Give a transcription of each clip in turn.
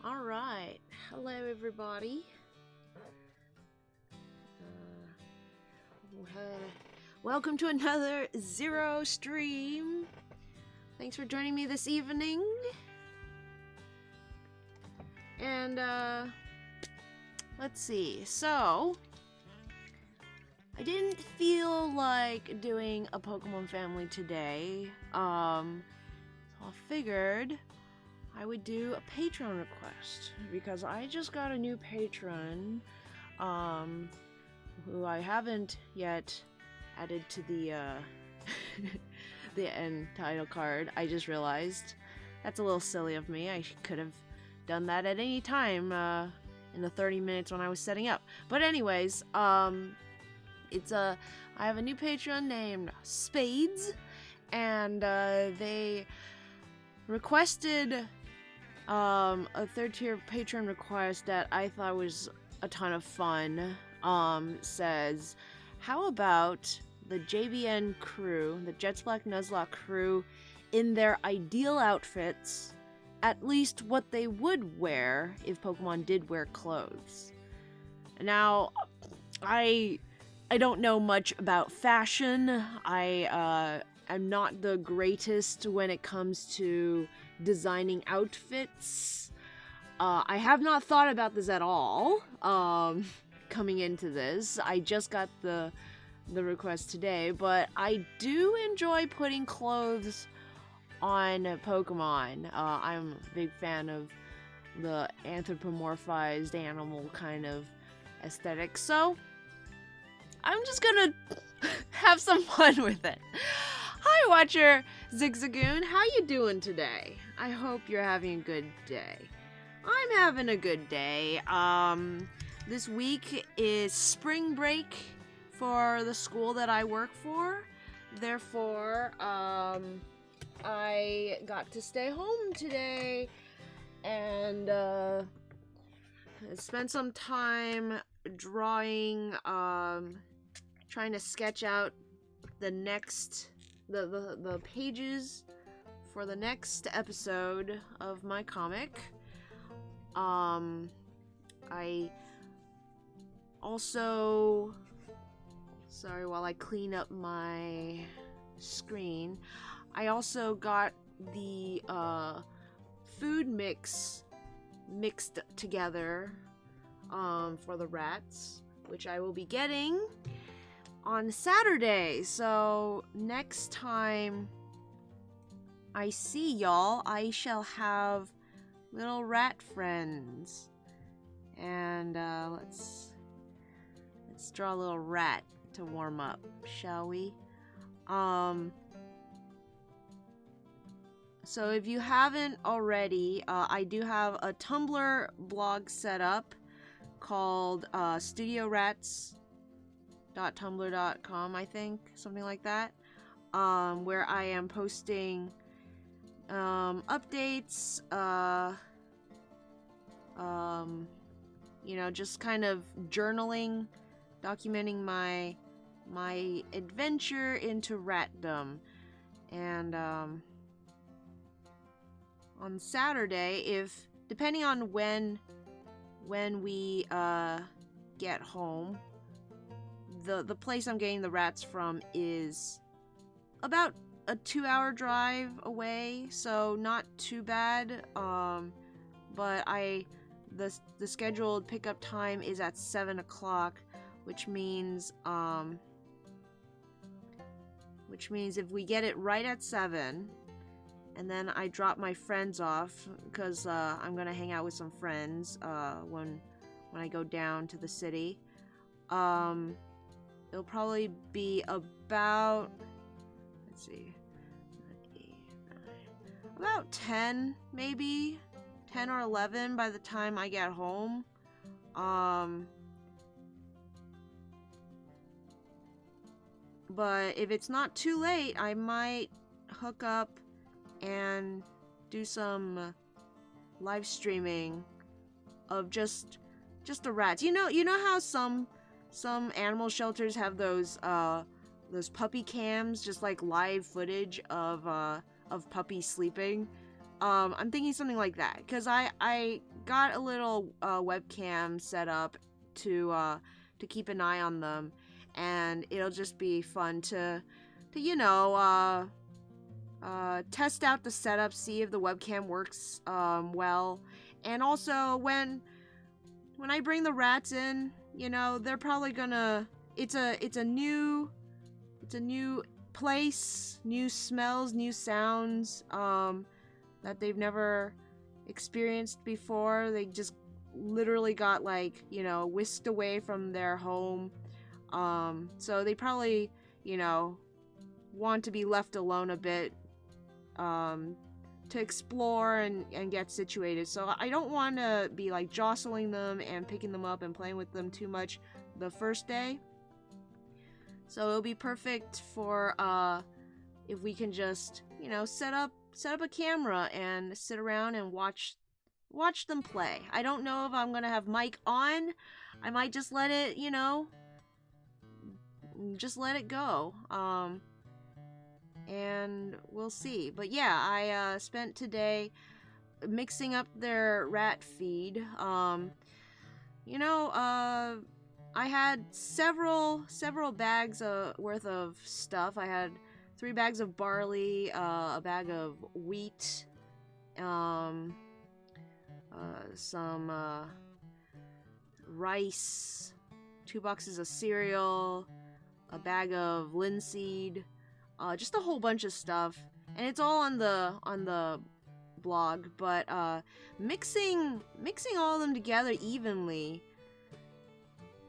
All right, hello everybody. Welcome to another Zero stream. Thanks for joining me this evening. And let's see. So I didn't feel like doing a Pokemon family today. So I figured I would do a Patreon request because I just got a new patron, who I haven't yet added to the the end title card. I just realized that's a little silly of me. I could have done that at any time in the 30 minutes when I was setting up. But anyways, I have a new patron named Spades, and they requested a third tier patron request that I thought was a ton of fun. Says, how about the JBN crew, the Jets Black Nuzlocke crew, in their ideal outfits, at least what they would wear if Pokemon did wear clothes. Now, I don't know much about fashion. I'm not the greatest when it comes to designing outfits. I have not thought about this at all, coming into this. I just got the request today, but I do enjoy putting clothes on Pokemon. I'm a big fan of the anthropomorphized animal kind of aesthetic, so I'm just gonna have some fun with it. Hi, Watcher Zigzagoon, how you doing today? I hope you're having a good day. I'm having a good day. This week is spring break for the school that I work for. Therefore, I got to stay home today and spend some time drawing, trying to sketch out the pages for the next episode of my comic. I also, sorry, while I clean up my screen, I also got the food mix mixed together for the rats, which I will be getting on Saturday. So next time I see y'all, I shall have little rat friends. And let's draw a little rat to warm up, shall we? So if you haven't already, I do have a Tumblr blog set up called studiorats.tumblr.com, I think, something like that, where I am posting updates, just kind of journaling, documenting my adventure into ratdom. And on Saturday, depending on when we get home, the place I'm getting the rats from is about a 2-hour drive away, so not too bad. But the scheduled pickup time is at 7 o'clock, which means if we get it right at 7, and then I drop my friends off, because I'm gonna hang out with some friends when I go down to the city. It'll probably be about, let's see, about 10, maybe 10 or 11 by the time I get home. But if it's not too late, I might hook up and do some live streaming of just the rats. You know how some animal shelters have those puppy cams, just like live footage of of puppies sleeping. I'm thinking something like that, because I got a little webcam set up to keep an eye on them, and it'll just be fun to test out the setup, see if the webcam works well, and also when I bring the rats in, they're probably gonna. It's a new place, new smells, new sounds that they've never experienced before. They just literally got whisked away from their home. So they probably want to be left alone a bit to explore and get situated. So I don't want to be jostling them and picking them up and playing with them too much the first day. So it'll be perfect for if we can just set up a camera and sit around and watch them play. I don't know if I'm gonna have mic on. I might just let it go. And we'll see. But yeah, I spent today mixing up their rat feed. I had several bags worth of stuff. I had 3 bags of barley, a bag of wheat, some rice, 2 boxes of cereal, a bag of linseed, just a whole bunch of stuff. And it's all on the blog, but mixing all of them together evenly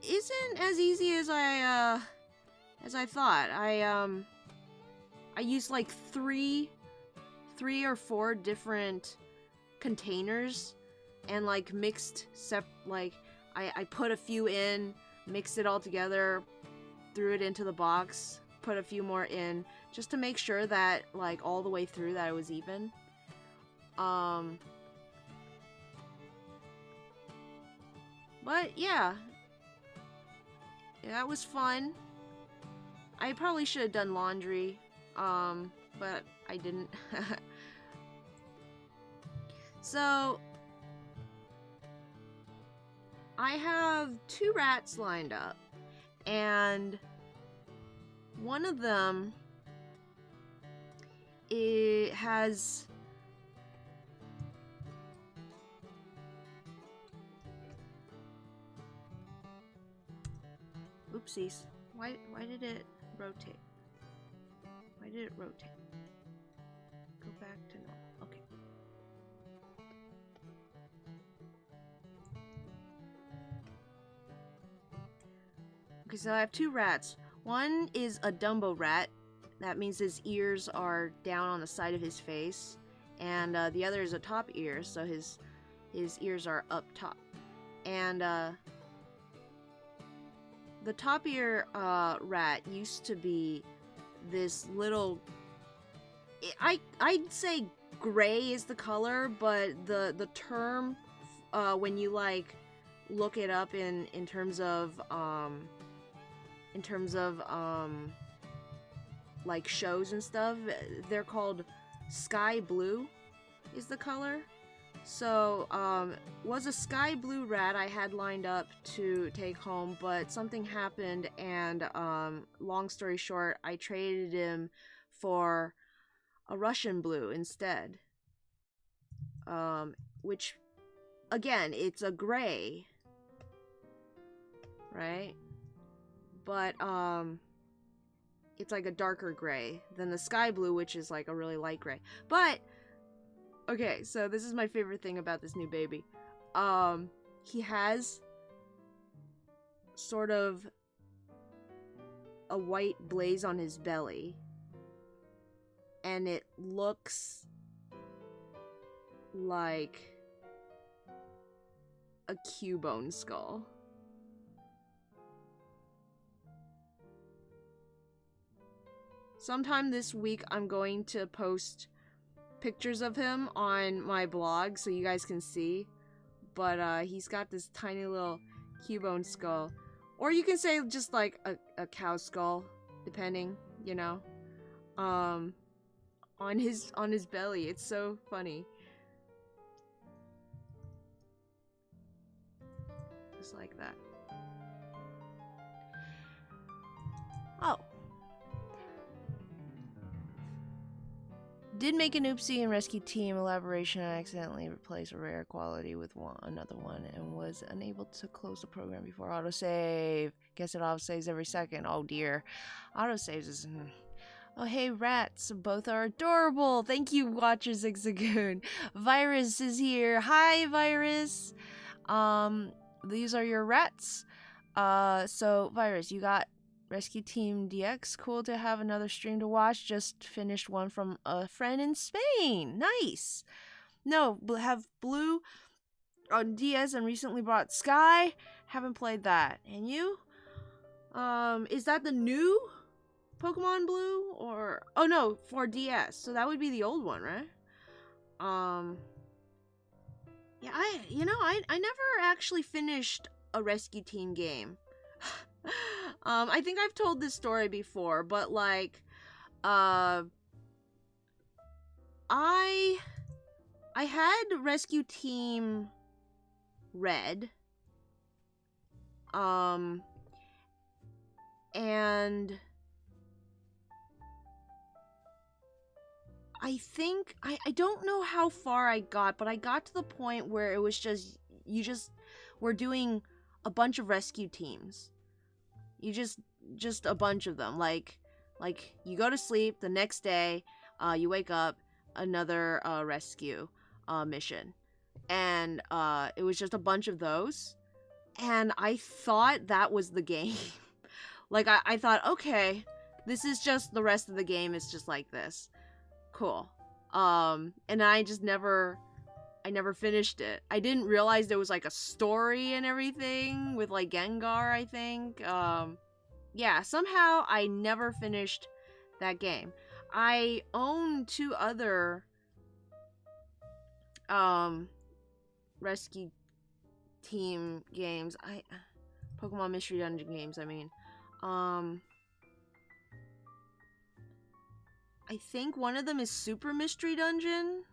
isn't as easy as I thought. I used 3 or 4 different containers and mixed I put a few in, mixed it all together, threw it into the box, put a few more in, just to make sure that all the way through that it was even. But yeah, that was fun. I probably should have done laundry, but I didn't. So I have 2 rats lined up, and one of them has oopsies. Why did it rotate? Why did it rotate? Go back to normal. Okay. Okay, so I have 2 rats. One is a Dumbo rat. That means his ears are down on the side of his face. And the other is a top ear, so his ears are up top. And the top ear rat used to be this little... I'd say gray is the color, but the term when you look it up in terms of shows and stuff, they're called sky blue is the color. So was a sky blue rat I had lined up to take home, but something happened, and long story short, I traded him for a Russian blue instead, which again, it's a gray, right? But it's a darker gray than the sky blue, which is a really light gray. But okay, so this is my favorite thing about this new baby. He has sort of a white blaze on his belly, and it looks like a Cubone skull. Sometime this week, I'm going to post pictures of him on my blog so you guys can see. But he's got this tiny little Cubone skull. Or you can say just a cow skull, depending, on his belly. It's so funny. Just like that. Oh. Did make an oopsie in Rescue Team Elaboration and accidentally replaced a rare quality with another one and was unable to close the program before autosave. Guess it autosaves every second. Oh dear. Autosaves is... Oh hey rats, both are adorable. Thank you, Watcher Zigzagoon. Virus is here. Hi Virus. These are your rats. So Virus, you got Rescue Team DX. Cool to have another stream to watch. Just finished one from a friend in Spain. Nice. No, have Blue on DS and recently bought Sky. Haven't played that. And you? Is that the new Pokemon Blue? Or oh no, for DS. So that would be the old one, right? Yeah, I never actually finished a Rescue Team game. I think I've told this story before, but like, I had Rescue Team Red, and I think, I don't know how far I got, but I got to the point where it was just, you just were doing a bunch of rescue teams. You just a bunch of them. Like you go to sleep, the next day, you wake up, another rescue mission. And it was just a bunch of those. And I thought that was the game. Like I thought, okay, this is just the rest of the game is just like this. Cool. And I never finished it. I didn't realize there was like a story and everything with like Gengar, I think. Yeah, somehow I never finished that game. I own 2 other Rescue Team games. Pokemon Mystery Dungeon games, I mean. I think one of them is Super Mystery Dungeon.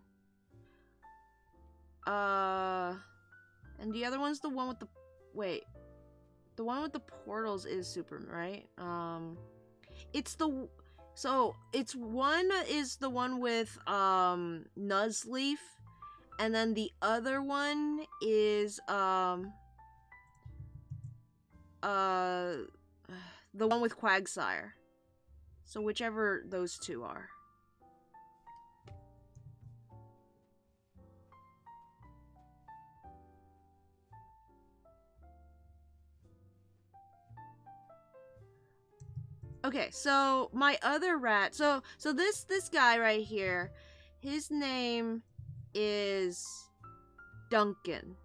And the other one's the one with the... Wait. The one with the portals is Super, right? It's the... So, it's one is the one with, Nuzleaf. And then the other one is, the one with Quagsire. So whichever those 2 are. Okay, so my other rat, so this guy right here, his name is Duncan.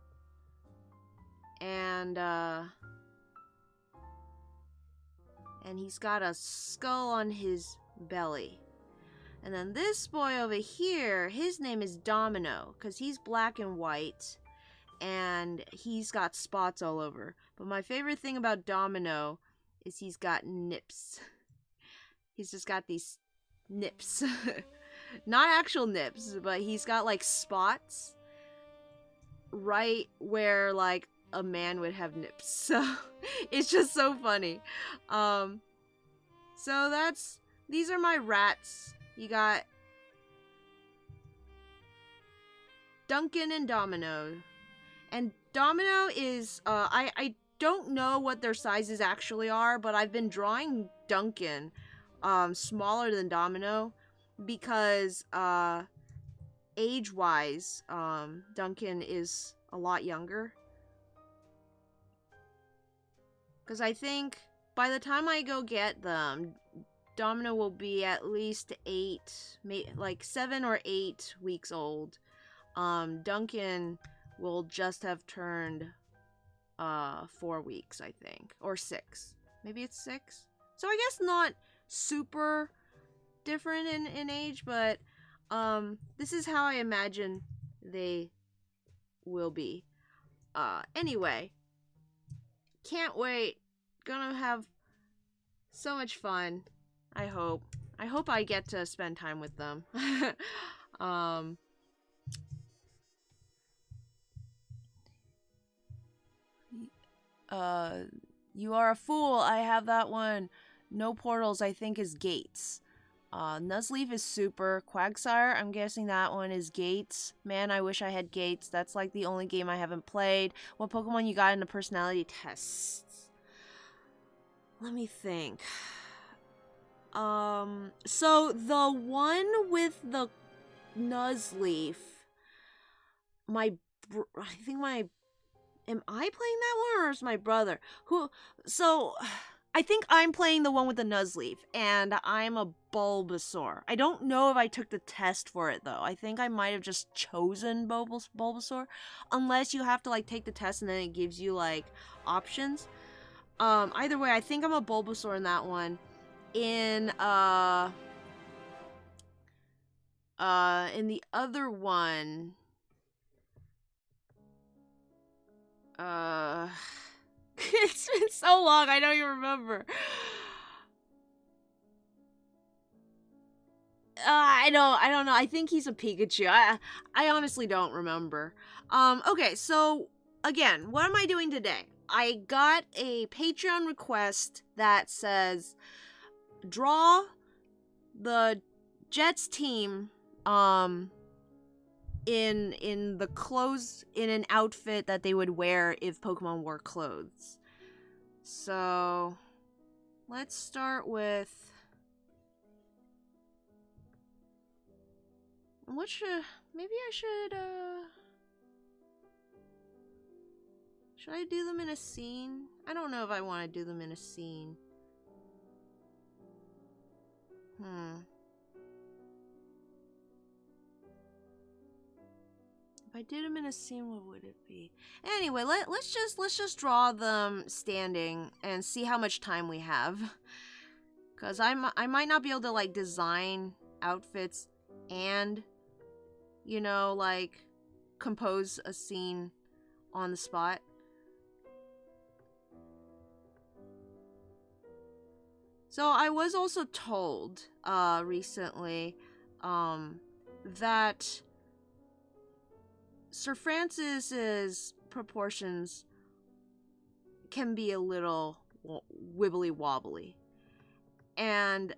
And he's got a skull on his belly. And then this boy over here, his name is Domino, because he's black and white, and he's got spots all over. But my favorite thing about Domino is he's got nips. He's just got these nips. Not actual nips, but he's got like spots right where like a man would have nips. So it's just so funny. So these are my rats. You got Duncan and Domino. And Domino is, I don't know what their sizes actually are, but I've been drawing Duncan smaller than Domino because age-wise, Duncan is a lot younger. Because I think by the time I go get them, Domino will be at least 7 or 8 weeks old. Duncan will just have turned 4 weeks, I think. Or 6. Maybe it's 6. So I guess not super different in age, but this is how I imagine they will be. Anyway, can't wait. Gonna have so much fun. I hope. I hope I get to spend time with them. um, you are a fool. I have that one. No portals, I think, is gates. Nuzleaf is super. Quagsire, I'm guessing that one is gates. Man, I wish I had gates. That's like the only game I haven't played. What Pokemon you got in the personality tests? Let me think. So the one with the Nuzleaf, I think am I playing that one or is my brother? So I think I'm playing the one with the Nuzleaf, and I'm a Bulbasaur. I don't know if I took the test for it, though. I think I might have just chosen Bulbasaur, unless you have to, like, take the test and then it gives you, like, options. Either way, I think I'm a Bulbasaur in that one. In the other one, it's been so long, I don't even remember. I don't know. I think he's a Pikachu. I honestly don't remember. Okay, so again, what am I doing today? I got a Patreon request that says draw the Jets team in the clothes, in an outfit that they would wear if Pokemon wore clothes. So let's start with maybe I should I do them in a scene? I don't know if I want to do them in a scene. If I did them in a scene, what would it be? Anyway, let's just draw them standing and see how much time we have. Cause I might not be able to, like, design outfits and, you know, like, compose a scene on the spot. So I was also told recently that Sir Francis's proportions can be a little wibbly wobbly. And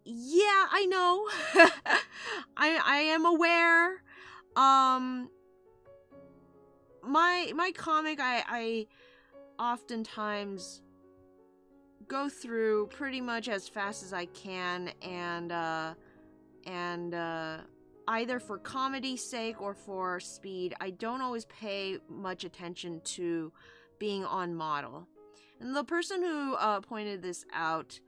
yeah, I know. I am aware. My comic, I oftentimes go through pretty much as fast as I can, and either for comedy's sake or for speed, I don't always pay much attention to being on model. And the person who pointed this out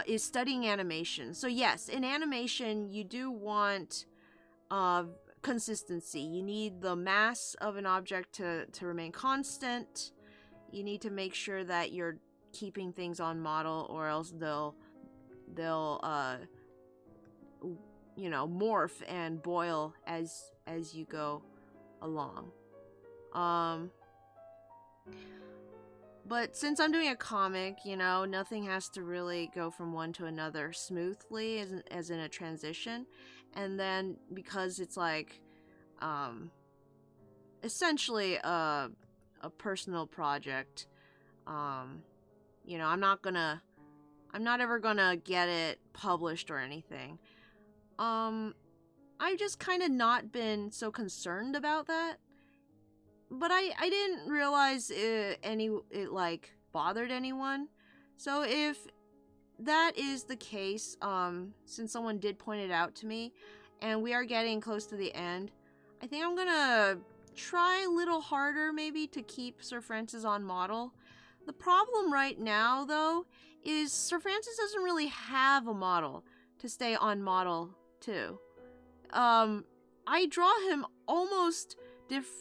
is studying animation. So yes, in animation, you do want consistency. You need the mass of an object to remain constant. You need to make sure that you're keeping things on model, or else they'll you know, morph and boil as you go along. But since I'm doing a comic, you know, nothing has to really go from one to another smoothly as in a transition. And then because it's like essentially a personal project, you know, I'm not ever gonna get it published or anything. I've just kind of not been so concerned about that. But I didn't realize it like bothered anyone. So if that is the case, since someone did point it out to me, and we are getting close to the end, I think I'm gonna try a little harder maybe to keep Sir Francis on model. The problem right now, though, is Sir Francis doesn't really have a model to stay on model too. I draw him almost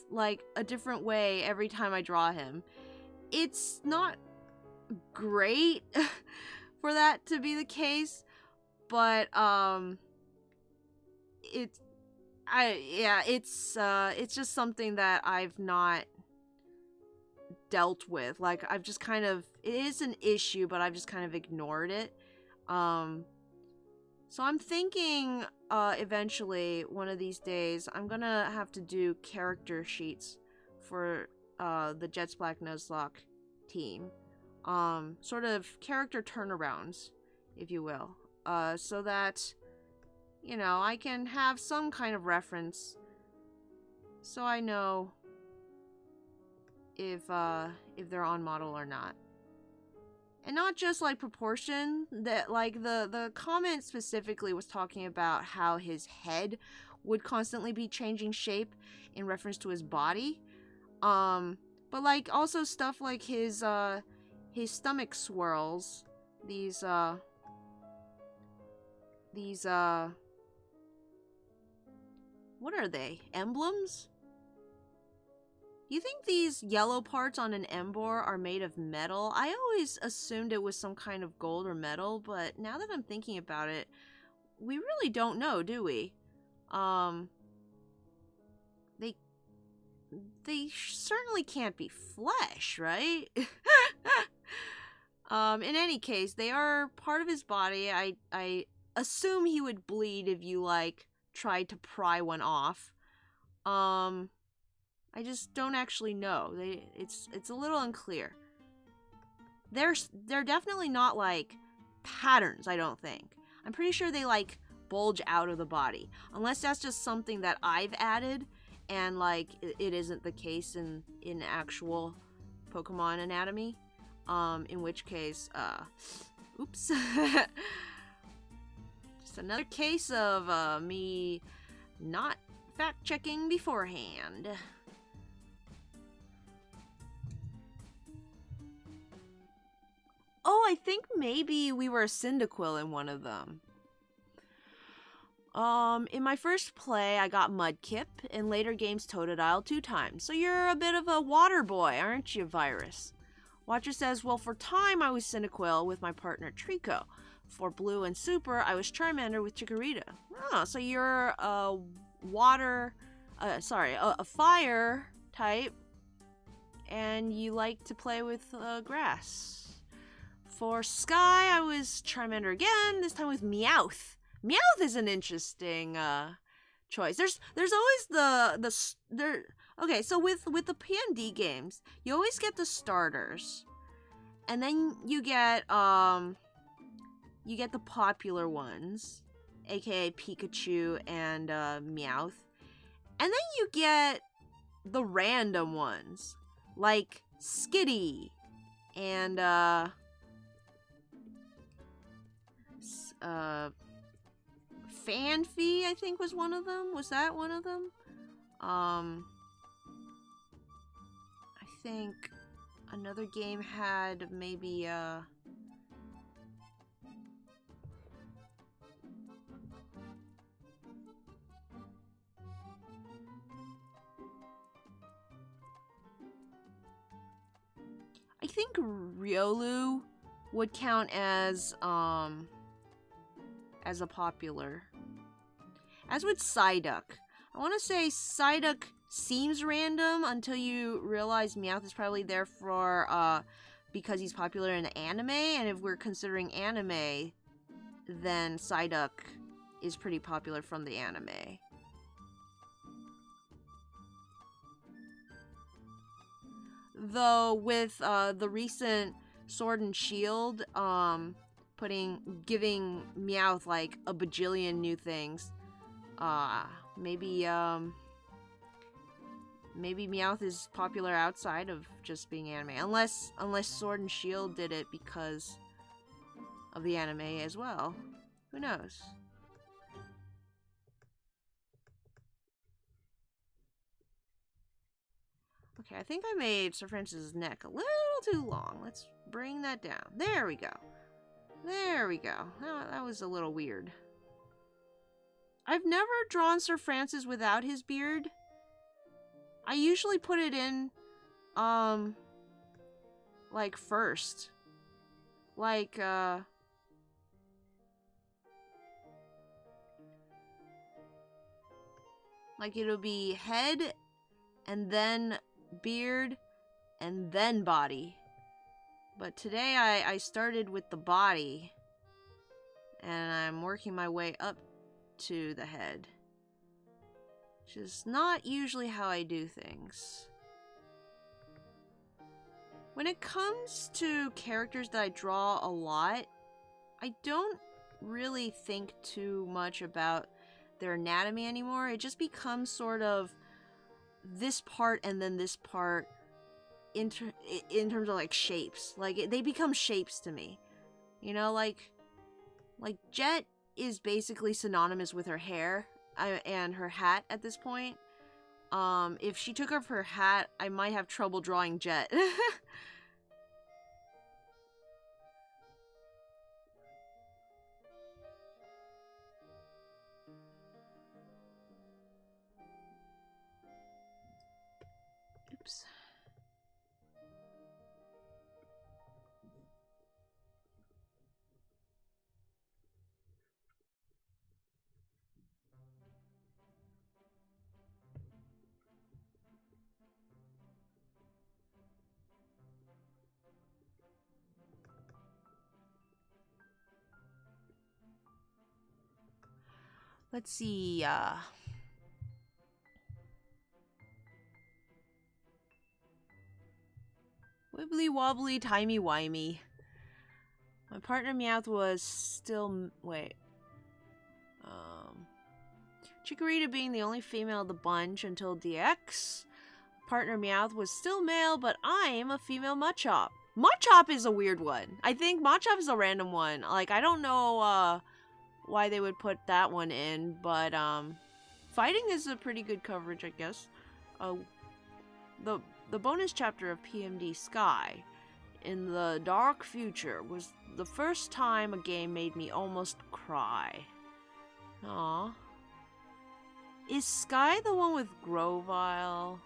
like a different way every time I draw him. It's not great for that to be the case, but it's just something that I've not dealt with. Like, I've just kind of, it is an issue, but I've just kind of ignored it. So I'm thinking eventually, one of these days, I'm gonna have to do character sheets for the Jets Black Nuzlocke team. Sort of character turnarounds, if you will. So that, you know, I can have some kind of reference so I know if they're on model or not. And not just like proportion, that like the comment specifically was talking about how his head would constantly be changing shape in reference to his body. But like also stuff like his stomach swirls, these what are they? Emblems? Do you think these yellow parts on an Embor are made of metal? I always assumed it was some kind of gold or metal, but now that I'm thinking about it, we really don't know, do we? They certainly can't be flesh, right? In any case, they are part of his body. I assume he would bleed if you, like, tried to pry one off. I just don't actually know. It's a little unclear. They're definitely not like patterns, I don't think. I'm pretty sure they like bulge out of the body. Unless that's just something that I've added and like it isn't the case in actual Pokemon anatomy. In which case, oops. Just another case of me not fact checking beforehand. Oh, I think maybe we were a Cyndaquil in one of them. In my first play, I got Mudkip. In later games, Totodile 2 times. So you're a bit of a water boy, aren't you, Virus? Watcher says, well, for time, I was Cyndaquil with my partner, Trico. For Blue and Super, I was Charmander with Chikorita. Oh, so you're a a fire type, and you like to play with grass. For Sky, I was Charmander again, this time with Meowth. Meowth is an interesting choice. There's always okay, so with the PND games, you always get the starters. And then you get the popular ones, aka Pikachu and Meowth. And then you get the random ones, like Skitty and Fanfy, I think was one of them. Was that one of them? I think another game had maybe I think Riolu would count as a popular. As with Psyduck. I want to say Psyduck seems random until you realize Meowth is probably there for because he's popular in anime, and if we're considering anime, then Psyduck is pretty popular from the anime. Though with the recent Sword and Shield, giving Meowth like a bajillion new things, maybe Meowth is popular outside of just being anime, unless Sword and Shield did it because of the anime as well. Who knows? Okay, I think I made Sir Francis's neck a little too long. Let's bring that down. There we go. There we go. That was a little weird. I've never drawn Sir Francis without his beard. I usually put it in, like, first. Like, it'll be head, and then beard, and then body. But today I started with the body. and I'm working my way up to the head, which is not usually how I do things. When it comes to characters that I draw a lot, I don't really think too much about their anatomy anymore. It just becomes sort of this part and then this part in terms of like shapes. Like they become shapes to me. You know, like Jet is basically synonymous with her hair and her hat at this point. If she took off her hat, I might have trouble drawing Jet. Oops. Let's see, wibbly wobbly timey wimey. My partner Meowth was still Chikorita being the only female of the bunch until DX. Partner Meowth was still male, but I'm a female Machop. Machop is a weird one. I think Machop is a random one. Like, I don't know why they would put that one in, but fighting is a pretty good coverage, I guess. The bonus chapter of PMD Sky in the dark future was the first time a game made me almost cry. Aww. Is Sky the one with Grovyle?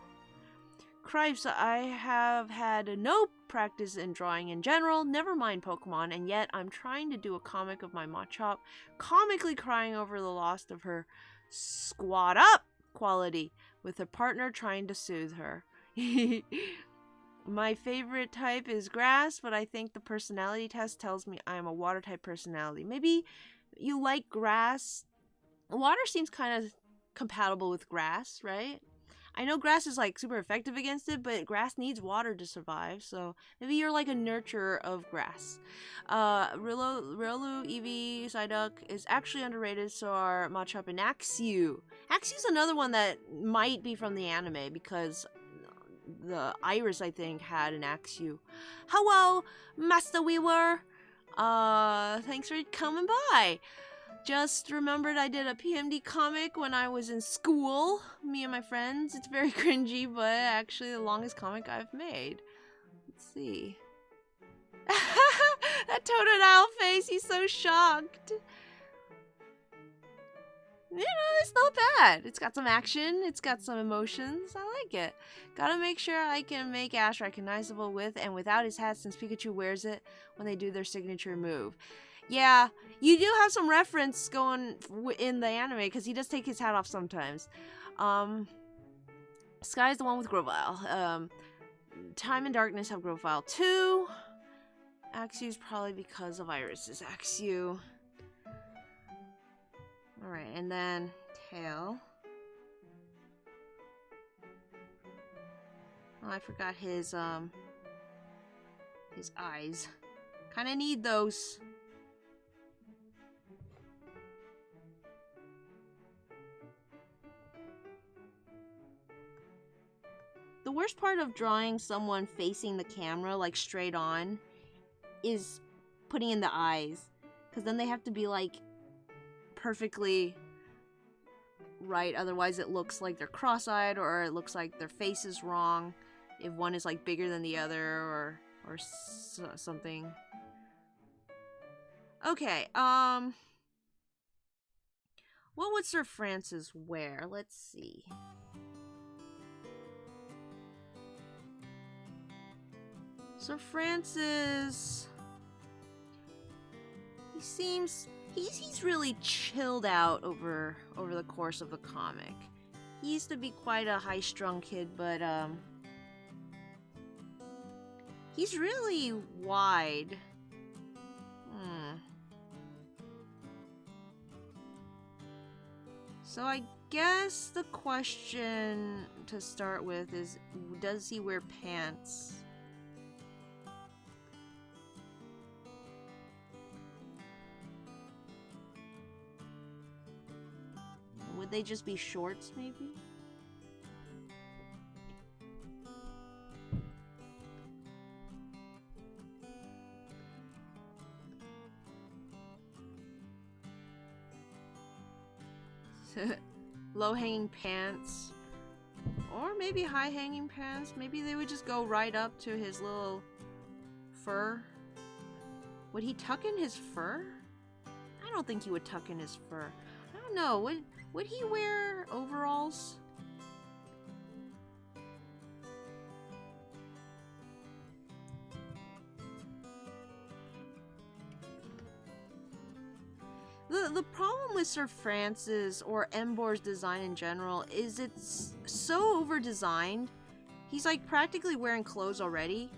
Cripes, I have had no practice in drawing in general, never mind Pokemon, and yet I'm trying to do a comic of my Machop comically crying over the loss of her squat up quality, with her partner trying to soothe her. My favorite type is grass, but I think the personality test tells me I am a water type personality. Maybe you like grass. Water seems kind of compatible with grass, right? I know grass is like super effective against it, but grass needs water to survive, so maybe you're like a nurturer of grass. Riolu, Eevee, Psyduck is actually underrated, so are Machop and Axew. Axew's another one that might be from the anime, because the Iris, I think, had an Axew. Hello, Master Weaver! Thanks for coming by! Just remembered I did a PMD comic when I was in school, me and my friends. It's very cringy, but actually the longest comic I've made. Let's see. That Totodile face, he's so shocked. You know, it's not bad. It's got some action, it's got some emotions. I like it. Gotta make sure I can make Ash recognizable with and without his hat, since Pikachu wears it when they do their signature move. Yeah, you do have some reference going in the anime, because he does take his hat off sometimes. Sky's the one with Grovyle. Time and Darkness have Grovyle too. Axew's probably because of Iris's Axew. Alright, and then Tail. Oh, I forgot his eyes. Kinda need those. The worst part of drawing someone facing the camera, like straight on, is putting in the eyes. Because then they have to be like perfectly right, otherwise it looks like they're cross-eyed, or it looks like their face is wrong if one is like bigger than the other, or something. Okay, what would Sir Francis wear? Let's see. Sir Francis, he's really chilled out over the course of the comic. He used to be quite a high-strung kid, but he's really wide. So I guess the question to start with is, does he wear pants? Would they just be shorts, maybe? Low-hanging pants. Or maybe high-hanging pants. Maybe they would just go right up to his little fur. Would he tuck in his fur? I don't think he would tuck in his fur. I don't know. Would he wear overalls? The problem with Sir Francis or Embor's design in general is it's so over-designed. He's like practically wearing clothes already.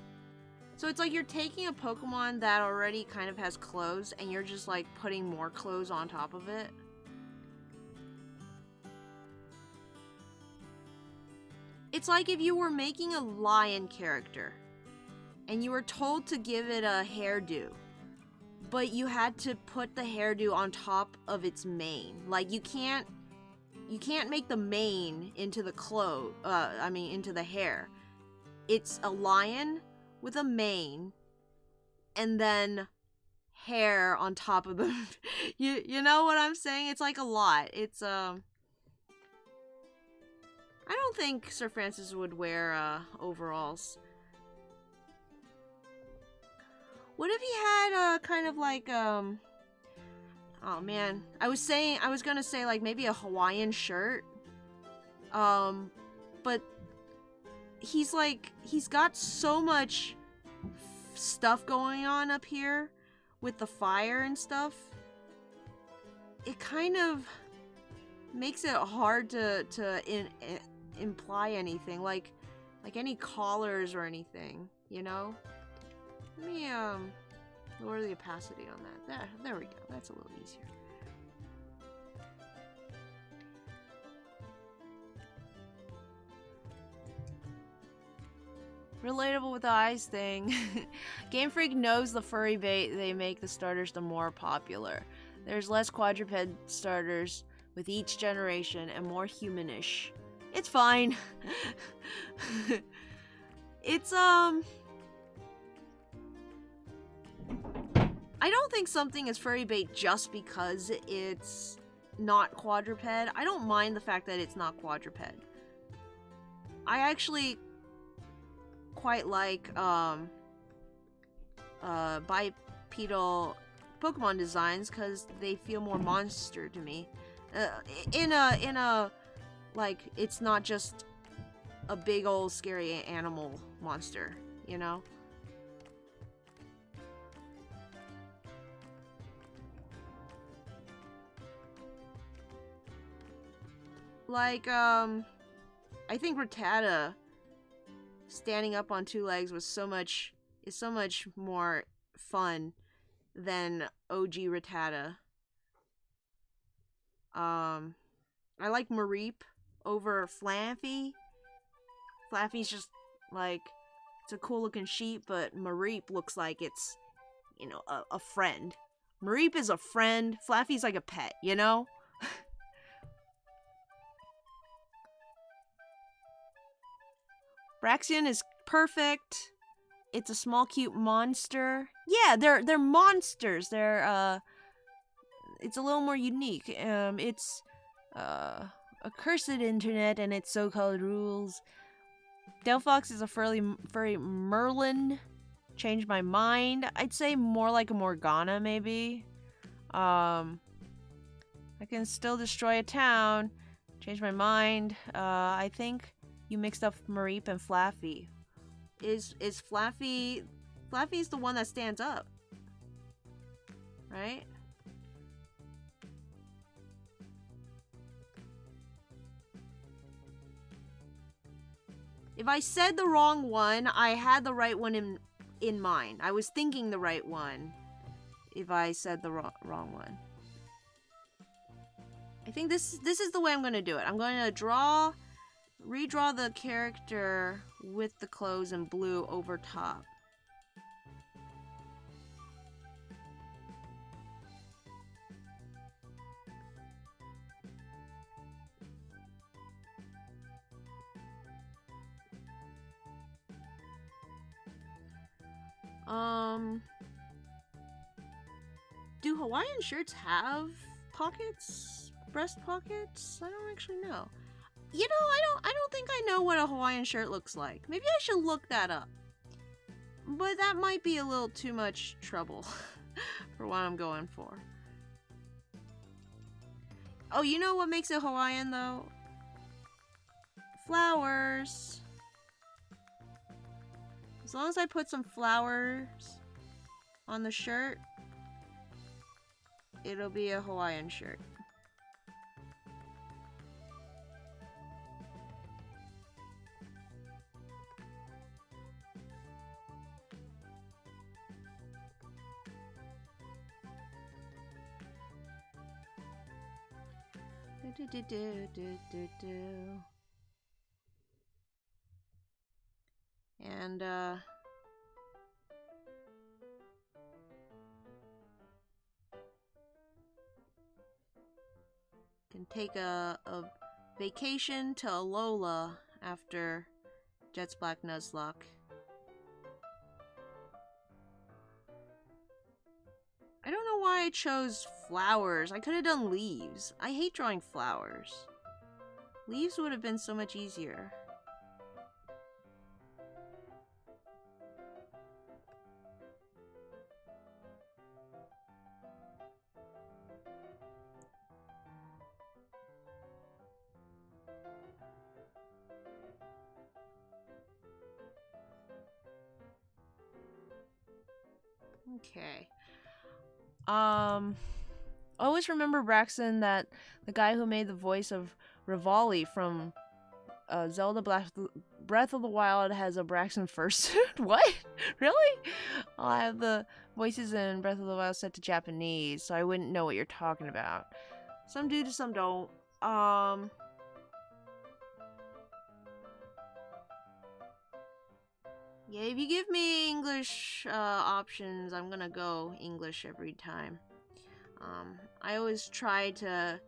So it's like you're taking a Pokemon that already kind of has clothes and you're just like putting more clothes on top of it. It's like if you were making a lion character and you were told to give it a hairdo, but you had to put the hairdo on top of its mane. Like you can't make the mane into the into the hair. It's a lion with a mane and then hair on top of the you know what I'm saying? It's like a lot. It's I don't think Sir Francis would wear overalls. What if he had kind of like oh man, I was gonna say like maybe a Hawaiian shirt. But he's got so much stuff going on up here with the fire and stuff. It kind of makes it hard to imply anything like any collars or anything, you know? Let me lower the opacity on that. There we go. That's a little easier. Relatable with the eyes thing. Game Freak knows the furry bait they make the starters the more popular. There's less quadruped starters with each generation and more humanish. It's fine. It's I don't think something is furry bait just because it's not quadruped. I don't mind the fact that it's not quadruped. I actually quite like bipedal Pokemon designs because they feel more monster to me. In a like it's not just a big old scary animal monster, you know? Like, I think Rattata standing up on two legs is so much more fun than OG Rattata. I like Mareep over Flaffy. Flaffy's just like, it's a cool looking sheep, but Mareep looks like it's, you know, a friend. Mareep is a friend. Flaffy's like a pet, you know? Braixen is perfect. It's a small, cute monster. Yeah, they're monsters. They're it's a little more unique. It's a cursed internet and its so-called rules. Delphox is a furry Merlin. Changed my mind. I'd say more like a Morgana, maybe. I can still destroy a town. Change my mind. I think you mixed up Mareep and Flaffy. Is Flaffy... Flaffy's the one that stands up. Right? If I said the wrong one, I had the right one in mind. I was thinking the right one if I said the wrong one. I think this is the way I'm going to do it. I'm going to redraw the character with the clothes in blue over top. Do Hawaiian shirts have pockets? Breast pockets? I don't actually know. You know, I don't think I know what a Hawaiian shirt looks like. Maybe I should look that up. But that might be a little too much trouble for what I'm going for. Oh, you know what makes it Hawaiian though? Flowers. As long as I put some flowers on the shirt, it'll be a Hawaiian shirt. And can take a vacation to Alola after Jet's Black Nuzlocke. I don't know why I chose flowers. I could have done leaves. I hate drawing flowers. Leaves would have been so much easier. Okay. Always remember, Braxton, that the guy who made the voice of Rivali from Zelda Breath of the Wild has a Braxton fursuit. What? Really? I'll have the voices in Breath of the Wild set to Japanese, so I wouldn't know what you're talking about. Some do, some don't. Yeah, if you give me English options, I'm gonna go English every time. I always try to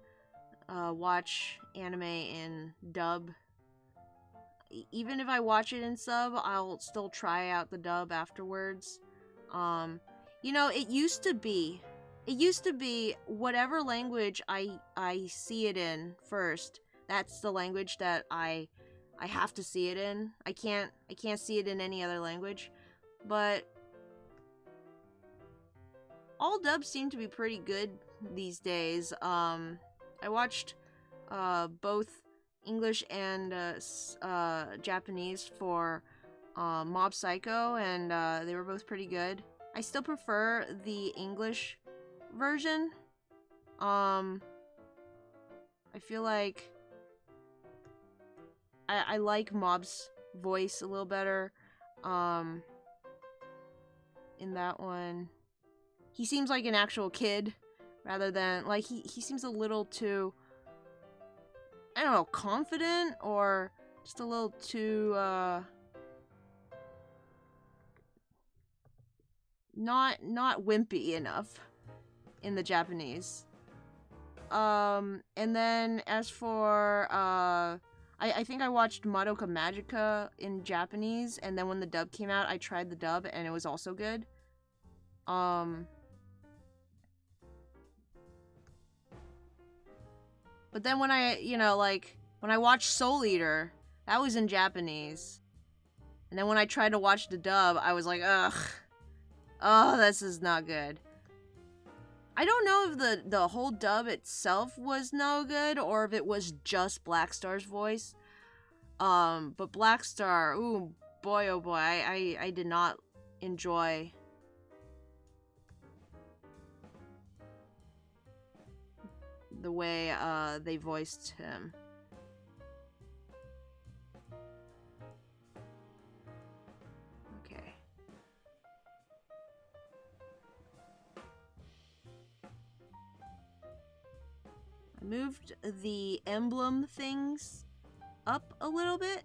watch anime in dub. Even if I watch it in sub, I'll still try out the dub afterwards. You know, it used to be whatever language I see it in first. That's the language that I have to see it in. I can't see it in any other language. But all dubs seem to be pretty good these days. I watched both English and Japanese for Mob Psycho, and they were both pretty good. I still prefer the English version. I feel like I like Mob's voice a little better. In that one, he seems like an actual kid rather than like he seems a little too, I don't know, confident or just a little too not wimpy enough in the Japanese. And then as for I think I watched Madoka Magica in Japanese, and then when the dub came out, I tried the dub and it was also good. But then when I, when I watched Soul Eater, that was in Japanese. And then when I tried to watch the dub, I was like, ugh. Oh, this is not good. I don't know if the whole dub itself was no good or if it was just Blackstar's voice. But Blackstar, ooh, boy, oh boy, I did not enjoy the way they voiced him. Okay. moved the emblem things up a little bit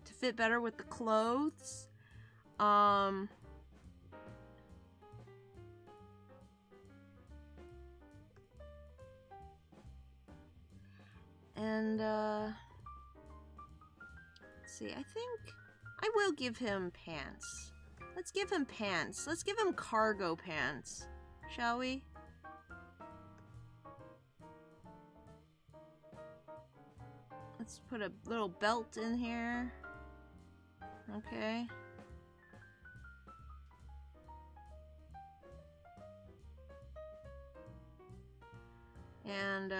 to fit better with the clothes. And let's see, I think I will give him pants. Let's give him pants. Let's give him cargo pants, shall we? Let's put a little belt in here. Okay. And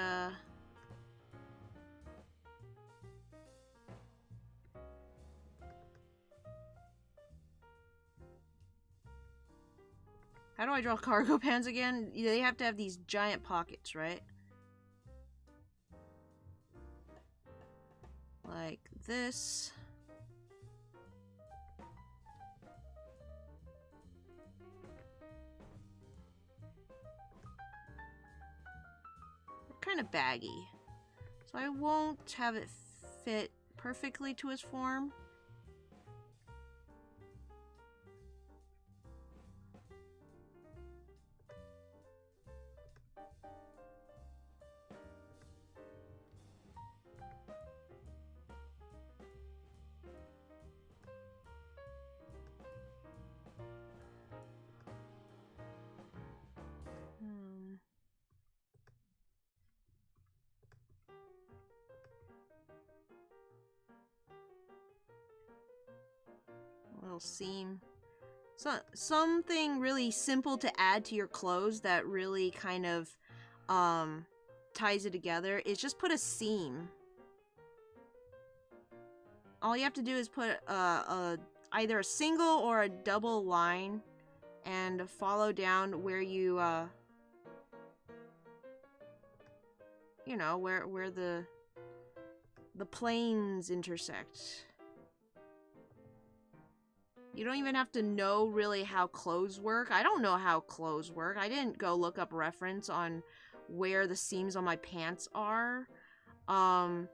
how do I draw cargo pants again? They have to have these giant pockets, right? Like this. They're kind of baggy. So I won't have it fit perfectly to his form. Little seam. So something really simple to add to your clothes that really kind of ties it together is just put a seam. All you have to do is put either a single or a double line and follow down where you you know, where the planes intersect. You don't even have to know really how clothes work. I don't know how clothes work. I didn't go look up reference on where the seams on my pants are. But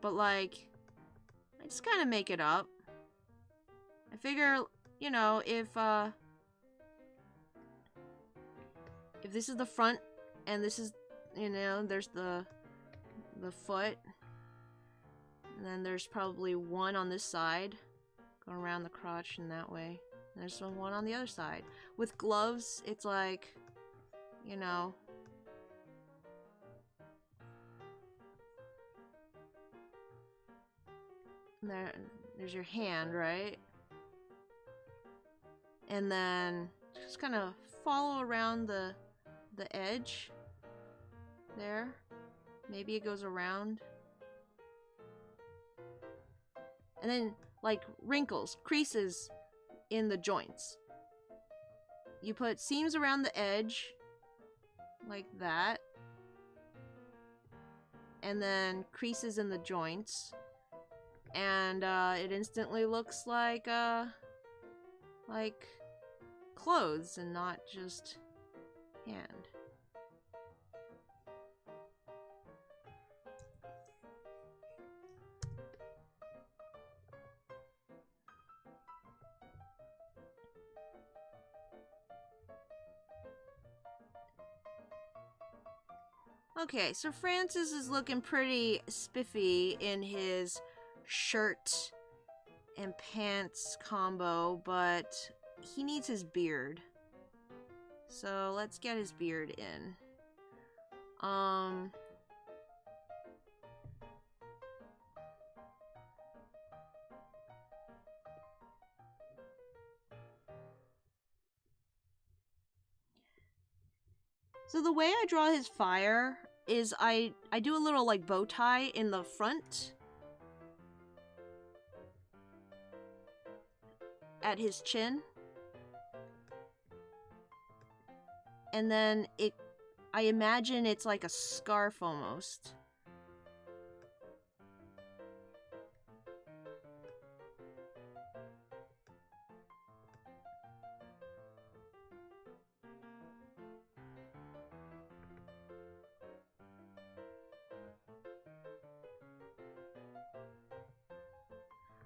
like, I just kind of make it up. I figure, you know, if this is the front and this is, you know, there's the foot, and then there's probably one on this side going around the crotch in that way. And there's one on the other side. With gloves, it's like, you know, there's your hand, right? And then just kind of follow around the edge there. Maybe it goes around. And then like wrinkles, creases in the joints. You put seams around the edge like that. And then creases in the joints. And it instantly looks like clothes and not just hand. Okay, so Francis is looking pretty spiffy in his shirt and pants combo, but he needs his beard. So let's get his beard in. So the way I draw his fire is I do a little like bow tie in the front at his chin. And then I imagine it's like a scarf almost.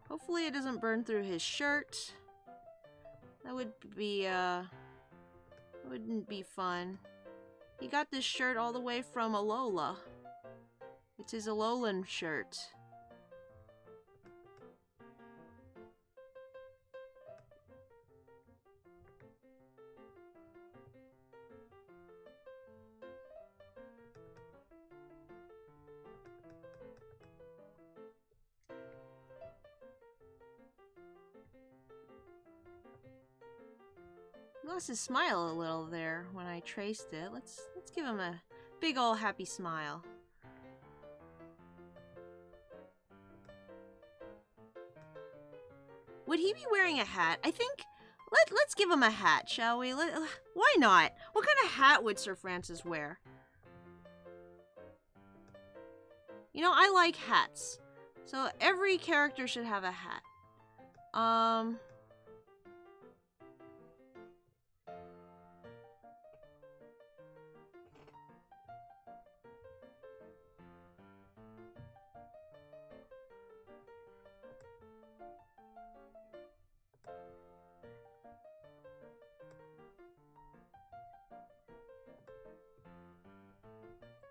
Hopefully it doesn't burn through his shirt. That wouldn't be fun. He got this shirt all the way from Alola. It's his Alolan shirt. He lost his smile a little there when I traced it. Let's give him a big ol' happy smile. Would he be wearing a hat? I think let's give him a hat, shall we? Why not? What kind of hat would Sir Francis wear? You know, I like hats. So every character should have a hat.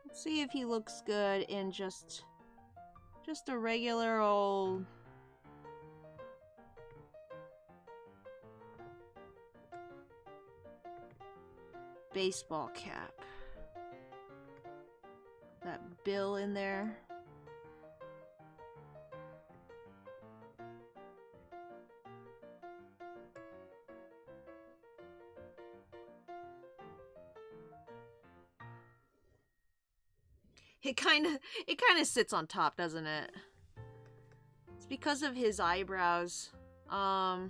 Let's see if he looks good in just a regular old baseball cap. That bill in there. It kind of sits on top, doesn't it? It's because of his eyebrows. What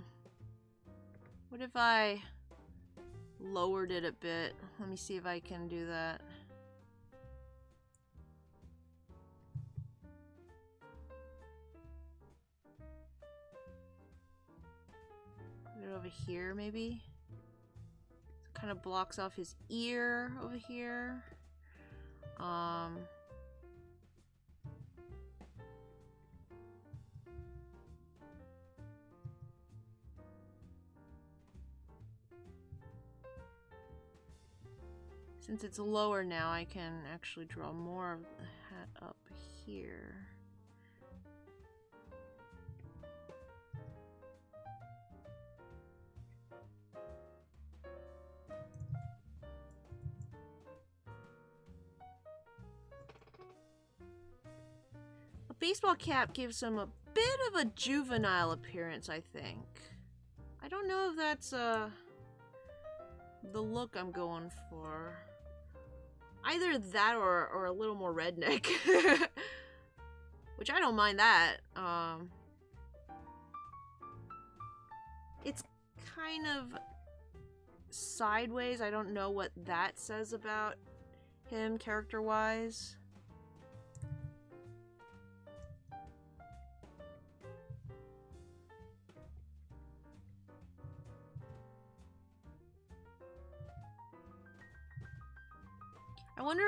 if I lowered it a bit? Let me see if I can do that. Put it over here, maybe? It kind of blocks off his ear over here. Since it's lower now, I can actually draw more of the hat up here. A baseball cap gives him a bit of a juvenile appearance, I think. I don't know if that's the look I'm going for. Either that or a little more redneck. Which I don't mind that. It's kind of sideways. I don't know what that says about him character-wise. I wonder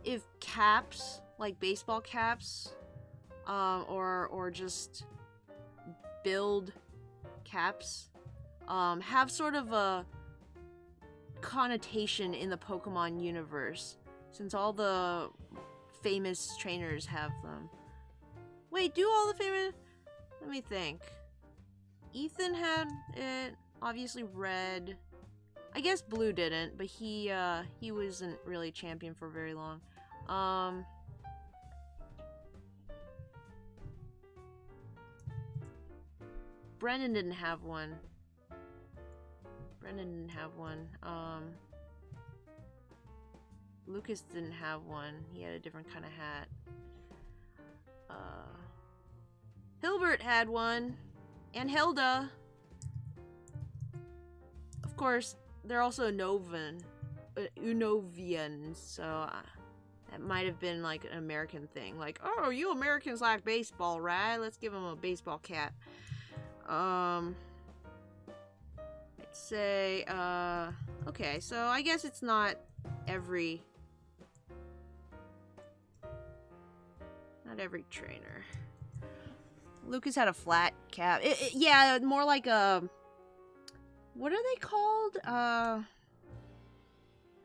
if caps, like baseball caps, or just build caps, have sort of a connotation in the Pokemon universe, since all the famous trainers have them. Wait, do all the famous... Let me think. Ethan had it, obviously red. I guess Blue didn't, but he wasn't really champion for very long. Brennan didn't have one. Lucas didn't have one. He had a different kind of hat. Hilbert had one. And Hilda. Of course, they're also Unovians, so that might have been like an American thing. Like, oh, you Americans like baseball, right? Let's give them a baseball cap. I'd say, okay, so I guess it's not every trainer. Lucas had a flat cap. Yeah, more like a... What are they called?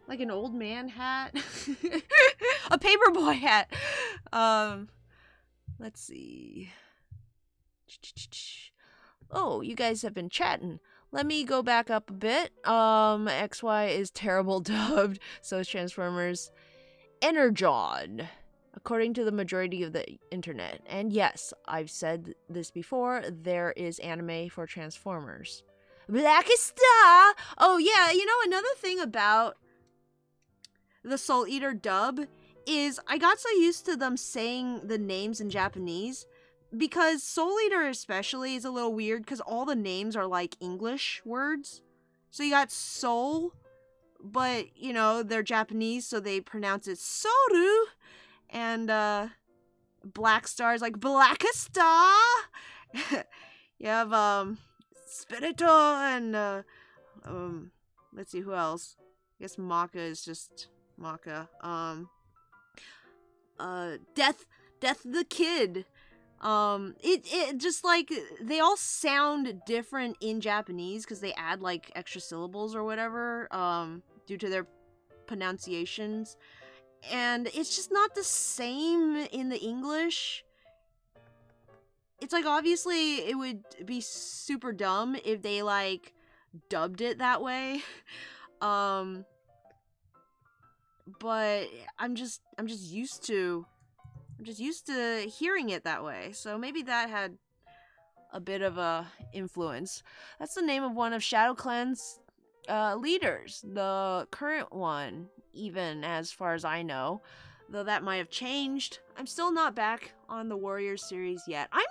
Like an old man hat? A paperboy hat! Let's see. Oh, you guys have been chatting. Let me go back up a bit. XY is terrible dubbed, so is Transformers Energon, according to the majority of the internet. And yes, I've said this before, there is anime for Transformers. Blackest Star! Oh yeah, you know, another thing about the Soul Eater dub is I got so used to them saying the names in Japanese, because Soul Eater especially is a little weird because all the names are like English words. So you got Soul, but, you know, they're Japanese, so they pronounce it Soru. And, Black Star is like Blackest Star! You have, Spirito and, let's see, who else? I guess Maka is just Maka. Death the Kid. It just, like, they all sound different in Japanese because they add, like, extra syllables or whatever, due to their pronunciations. And it's just not the same in the English. It's like, obviously, it would be super dumb if they, like, dubbed it that way. But I'm just used to hearing it that way. So maybe that had a bit of a influence. That's the name of one of ShadowClan's leaders, the current one, even as far as I know. Though that might have changed. I'm still not back on the Warriors series yet. I'm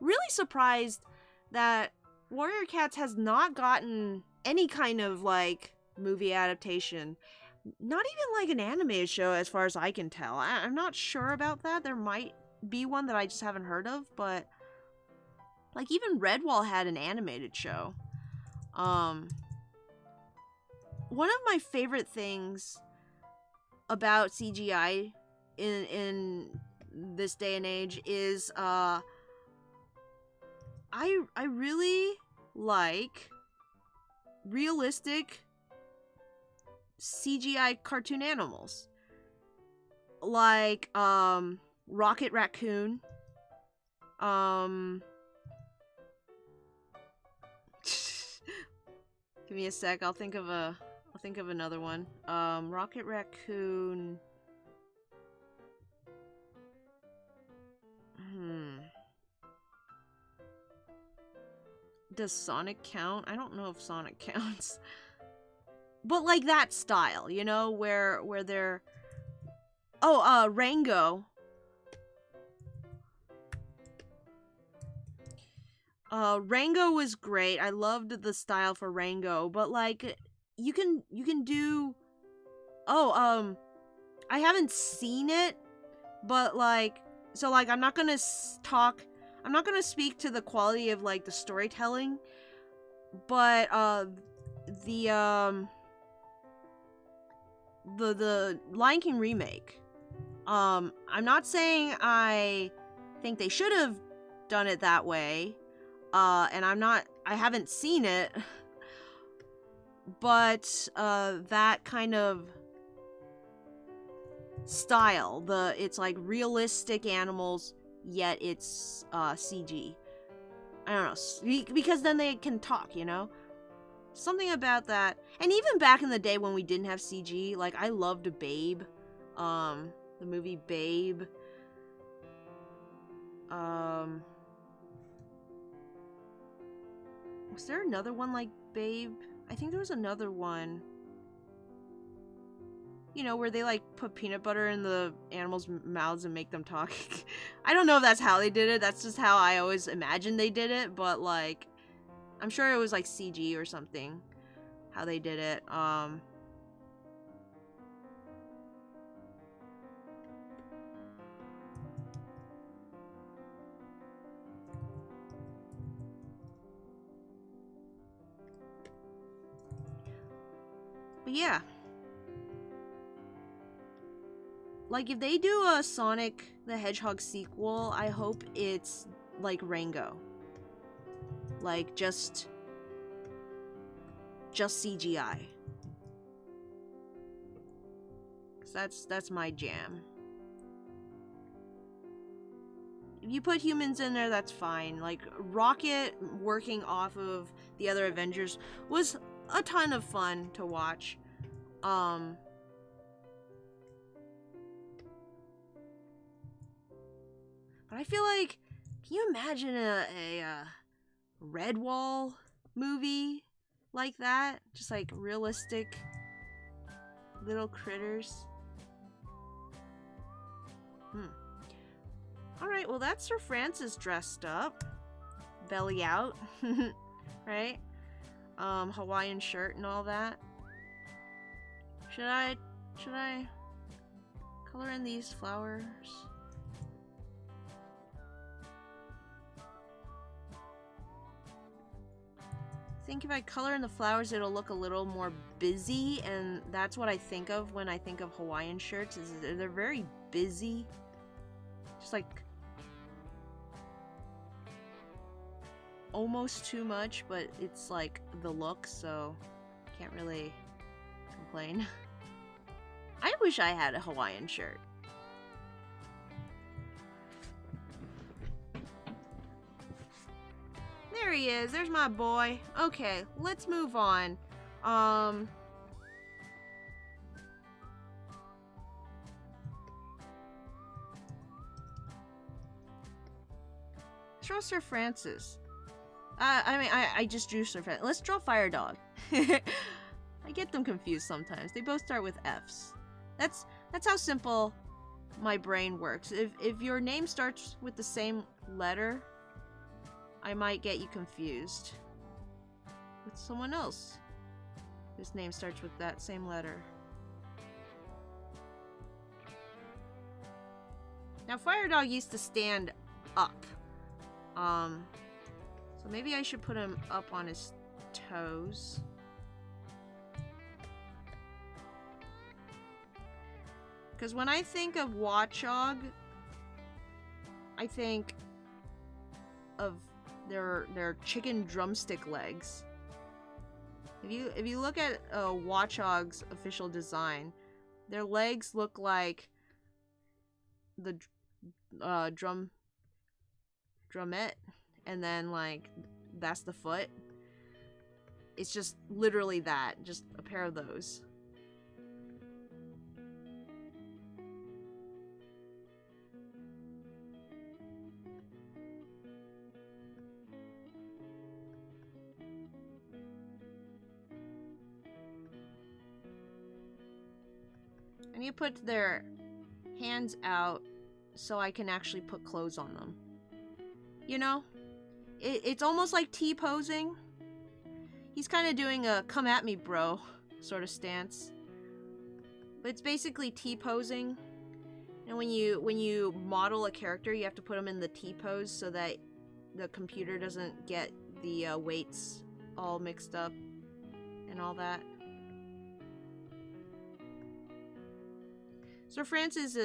really surprised that Warrior Cats has not gotten any kind of, like, movie adaptation. Not even, like, an animated show as far as I can tell. I'm not sure about that. There might be one that I just haven't heard of, but, like, even Redwall had an animated show. One of my favorite things about CGI in this day and age is, I really like realistic CGI cartoon animals. Like, Rocket Raccoon. Give me a sec, I'll think of another one. Rocket Raccoon. Does Sonic count? I don't know if Sonic counts. But, like, that style, you know, where they're... Oh, Rango. Rango was great. I loved the style for Rango, but, like, you can do... Oh, I haven't seen it, but, like... So, like, I'm not gonna speak to the quality of, like, the storytelling, but, the Lion King remake. I'm not saying I think they should have done it that way. And I haven't seen it. But, that kind of style, it's like realistic animals, yet it's, CG. I don't know, because then they can talk, you know? Something about that. And even back in the day when we didn't have CG, like, I loved Babe. The movie Babe. Was there another one like Babe? I think there was another one. You know, where they, like, put peanut butter in the animals' mouths and make them talk. I don't know if that's how they did it. That's just how I always imagined they did it. But, like, I'm sure it was, like, CG or something. How they did it. But yeah. Like, if they do a Sonic the Hedgehog sequel, I hope it's like Rango. Like, just CGI. 'Cause that's my jam. If you put humans in there, that's fine. Like, Rocket working off of the other Avengers was a ton of fun to watch. But I feel like, can you imagine a Redwall movie like that? Just like realistic little critters. Alright, well that's Sir Francis dressed up. Belly out. Right? Hawaiian shirt and all that. Should I color in these flowers? I think if I color in the flowers, it'll look a little more busy, and that's what I think of when I think of Hawaiian shirts, is they're very busy. Just like almost too much, but it's like the look, so can't really complain. I wish I had a Hawaiian shirt. There he is. There's my boy. Okay, let's move on. Let's draw Sir Francis. I just drew Sir Francis. Let's draw Fire Dog. I get them confused sometimes. They both start with F's. That's how simple my brain works. If your name starts with the same letter, I might get you confused with someone else whose name starts with that same letter. Now, Fire Dog used to stand up. So maybe I should put him up on his toes. Because when I think of Watchog, I think of their chicken drumstick legs. If you look at Watchog's official design, their legs look like the drumette, and then like that's the foot. It's just literally that, just a pair of those. I need to put their hands out so I can actually put clothes on them. You know? It's almost like T-posing. He's kind of doing a come at me bro sort of stance. But it's basically T-posing. And when you model a character, you have to put them in the T-pose so that the computer doesn't get the weights all mixed up and all that. Sir Francis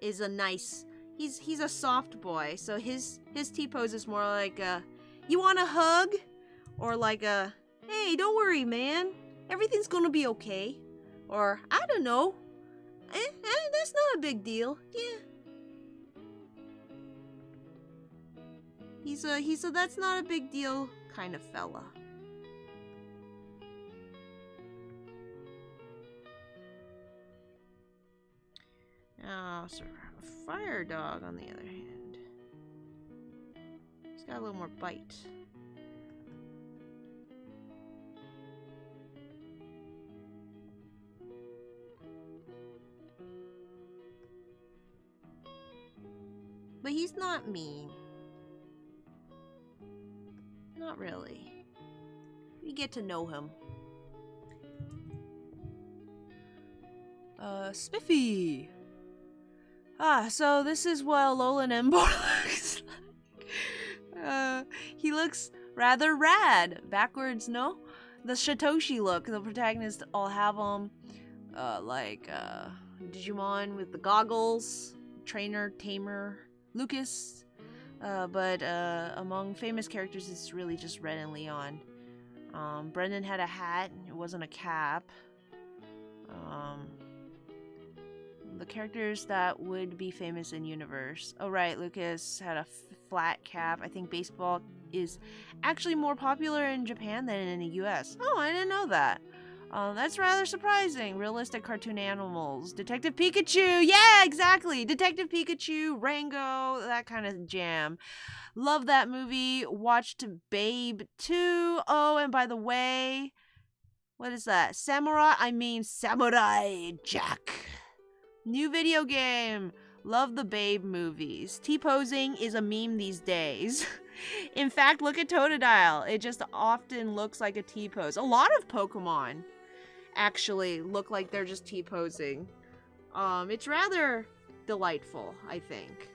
is a nice, he's a soft boy, so his T-pose is more like a, you want a hug? Or like a, hey, don't worry, man, everything's gonna be okay. Or, I don't know, that's not a big deal, yeah. He's a that's not a big deal kind of fella. Oh, Sir Fire Dog, on the other hand, he's got a little more bite. But he's not mean. Not really. We get to know him. Spiffy! Ah, so this is what Alolan Embor looks like. He looks rather rad. Backwards, no? The Satoshi look. The protagonists all have them. Like Digimon with the goggles. Trainer, Tamer, Lucas. But among famous characters, it's really just Red and Leon. Brendan had a hat. It wasn't a cap. The characters that would be famous in universe. Oh, right. Lucas had a flat cap. I think baseball is actually more popular in Japan than in the US. Oh, I didn't know that. That's rather surprising. Realistic cartoon animals. Detective Pikachu. Yeah, exactly. Detective Pikachu, Rango, that kind of jam. Love that movie. Watched Babe 2. Oh, and by the way, what is that? Samurai Jack. New video game. Love the Babe movies. T-posing is a meme these days. In fact, look at Totodile. It just often looks like a T-pose. A lot of Pokemon actually look like they're just T-posing. It's rather delightful, I think.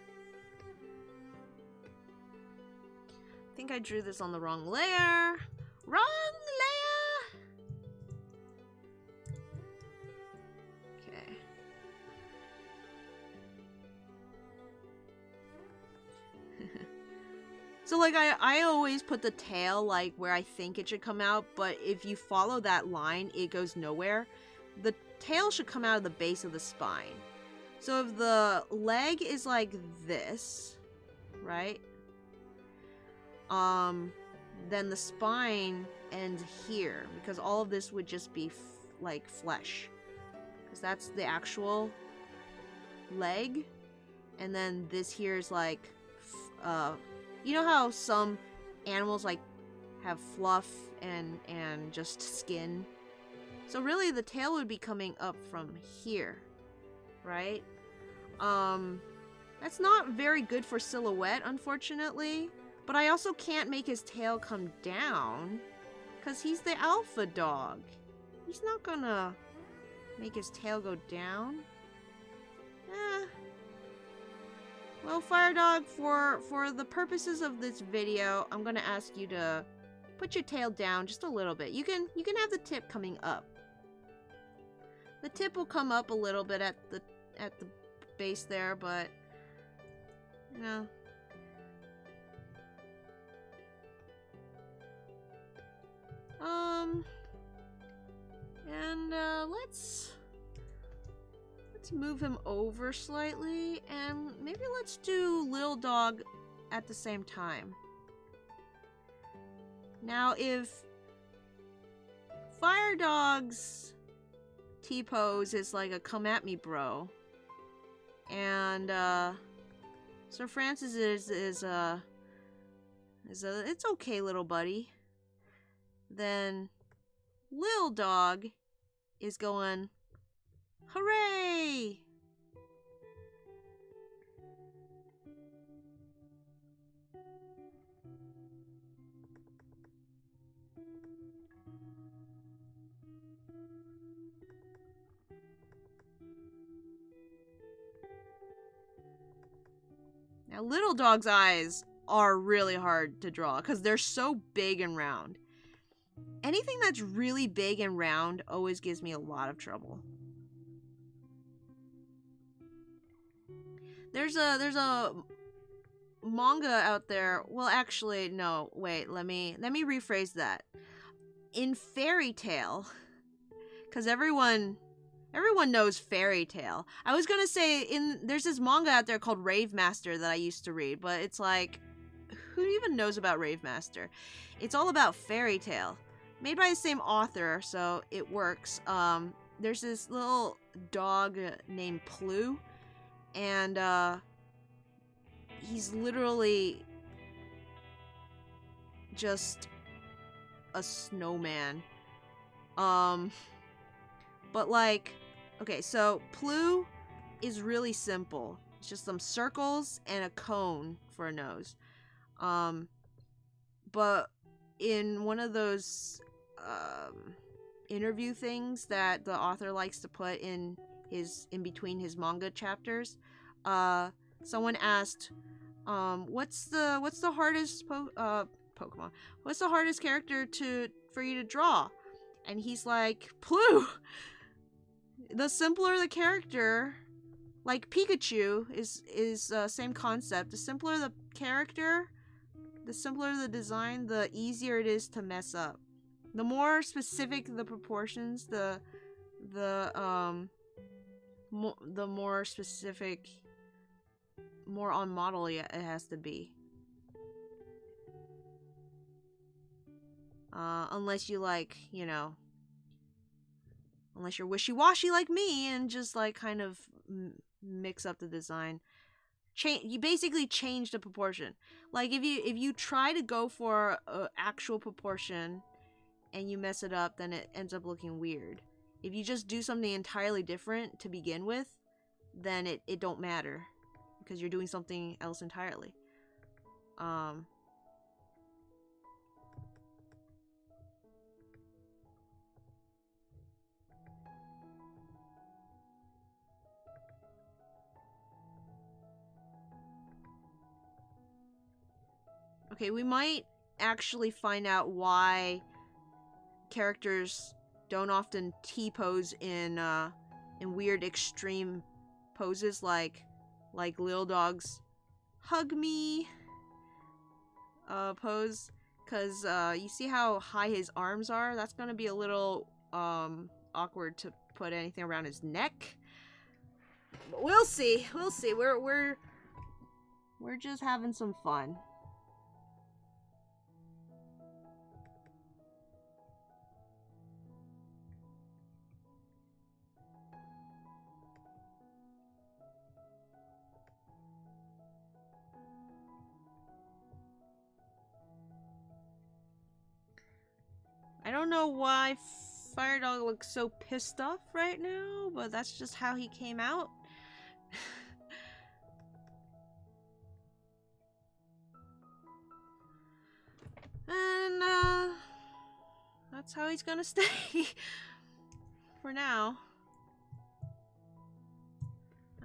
I think I drew this on the wrong layer. Wrong layer! Okay. So, like, I always put the tail, like, where I think it should come out, but if you follow that line, it goes nowhere. The tail should come out of the base of the spine. So if the leg is like this, right? Then the spine ends here, because all of this would just be, like, flesh. Because that's the actual leg. And then this here is, like, you know how some animals, like, have fluff and just skin? So really the tail would be coming up from here, right? That's not very good for silhouette, unfortunately. But I also can't make his tail come down, because he's the alpha dog. He's not gonna make his tail go down. Well, Fire Dog, for the purposes of this video, I'm gonna ask you to put your tail down just a little bit. You can have the tip coming up. The tip will come up a little bit at the base there, but you know. And let's move him over slightly, and maybe let's do Lil Dog at the same time. Now, if Fire Dog's T-pose is like a come at me bro, and Sir Francis is a it's okay little buddy, then Lil Dog is going, hooray! Now, Little Dog's eyes are really hard to draw because they're so big and round. Anything that's really big and round always gives me a lot of trouble. There's a manga out there. Well, actually, no. Wait, let me rephrase that. In Fairy Tail, because everyone knows Fairy Tail. I was gonna say there's this manga out there called Rave Master that I used to read, but it's like, who even knows about Rave Master? It's all about Fairy Tail, made by the same author, so it works. There's this little dog named Plu, and he's literally just a snowman. But like, okay, so Plu is really simple. It's just some circles and a cone for a nose. But in one of those interview things that the author likes to put in between his manga chapters, someone asked, what's the hardest Pokemon? What's the hardest character for you to draw? And he's like, Plu. The simpler the character, Like Pikachu is same concept. The simpler the character, the simpler the design, the easier it is to mess up. The more specific the proportions, the more specific, more on model it has to be. Unless you like, you know, unless you're wishy-washy like me and just like kind of mix up the design. You basically change the proportion. Like if you try to go for a actual proportion and you mess it up, then it ends up looking weird. If you just do something entirely different to begin with, then it don't matter because you're doing something else entirely. Okay, we might actually find out why characters don't often T-pose in weird extreme poses like Lil Dog's hug me pose, because you see how high his arms are? That's gonna be a little awkward to put anything around his neck. But we'll see. We're just having some fun. I don't know why Fire Dog looks so pissed off right now, but that's just how he came out. And that's how he's gonna stay for now.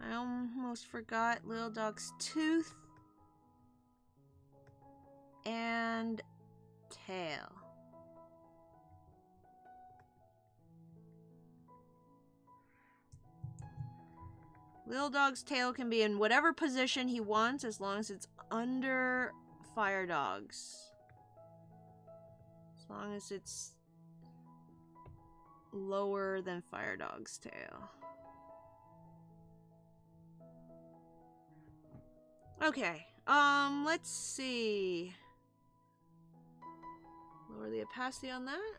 I almost forgot Lil Dog's tooth and tail. Lil Dog's tail can be in whatever position he wants as long as it's under Fire Dog's. As long as it's lower than Fire Dog's tail. Okay, let's see. Lower the opacity on that.